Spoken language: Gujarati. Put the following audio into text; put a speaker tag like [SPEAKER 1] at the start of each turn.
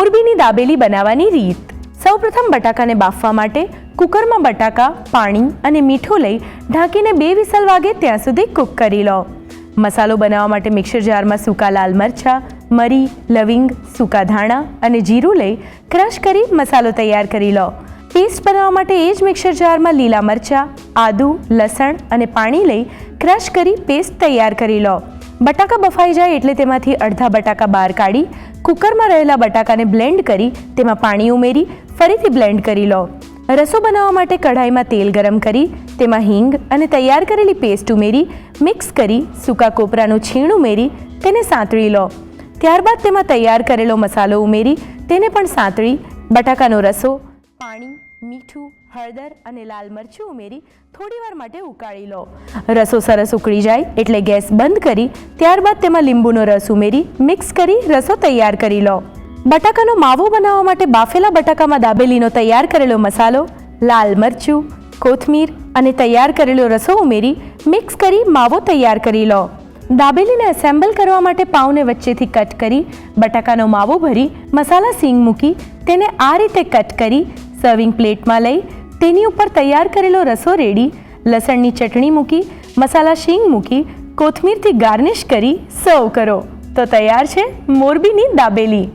[SPEAKER 1] મોરબીની દાબેલી બનાવવાની રીત। સૌપ્રથમ બટાકાને બાફવા માટે કુકરમાં બટાકા, પાણી અને મીઠું લઈ ઢાંકીને 2 વિસલ વાગે ત્યાં સુધી કૂક કરી લો। મસાલો બનાવવા માટે મિક્સર જારમાં સૂકા લાલ મરચાં, મરી, લવિંગ, સૂકા ધાણા અને જીરું લઈ ક્રશ કરી મસાલો તૈયાર કરી લો। પેસ્ટ બનાવવા માટે એ જ મિક્સર જારમાં લીલા મરચાં, આદુ, લસણ અને પાણી લઈ ક્રશ કરી પેસ્ટ તૈયાર કરી લો। બટાકા બફાઈ જાય એટલે તેમાંથી અડધા બટાકા બહાર કાઢી કુકરમાં રહેલા બટાકાને બ્લેન્ડ કરી તેમાં પાણી ઉમેરી ફરીથી બ્લેન્ડ કરી લો। રસો બનાવવા માટે કઢાઈમાં તેલ ગરમ કરી તેમાં હિંગ અને તૈયાર કરેલી પેસ્ટ ઉમેરી મિક્સ કરી સૂકા કોપરાનું છીણ ઉમેરી તેને સાંતળી લો। ત્યારબાદ તેમાં તૈયાર કરેલો મસાલો ઉમેરી તેને પણ સાંતળી બટાકાનો રસો, પાણી, મીઠું, હળદર અને લાલ મરચું ઉમેરી થોડીવાર માટે ઉકાળી લો। રસો સરસ ઉકળી જાય એટલે ગેસ બંધ કરી ત્યારબાદ તેમાં લીંબુનો રસ ઉમેરી મિક્સ કરી રસો તૈયાર કરી લો। બટાકાનો માવો બનાવવા માટે બાફેલા બટાકામાં દાબેલીનો તૈયાર કરેલો મસાલો, લાલ મરચું, કોથમીર અને તૈયાર કરેલો રસો ઉમેરી મિક્સ કરી માવો તૈયાર કરી લો। દાબેલીને એસેમ્બલ કરવા માટે પાઉને વચ્ચેથી કટ કરી બટાકાનો માવો ભરી મસાલા સીંગ મૂકી તેને આ રીતે કટ કરી સર્વિંગ પ્લેટમાં લઈ તેની ઉપર તૈયાર કરેલો રસો રેડી લસણની ચટણી મૂકી મસાલા શીંગ મૂકી કોથમીરથી ગાર્નિશ કરી સર્વ કરો તો તૈયાર છે મોરબીની દાબેલી।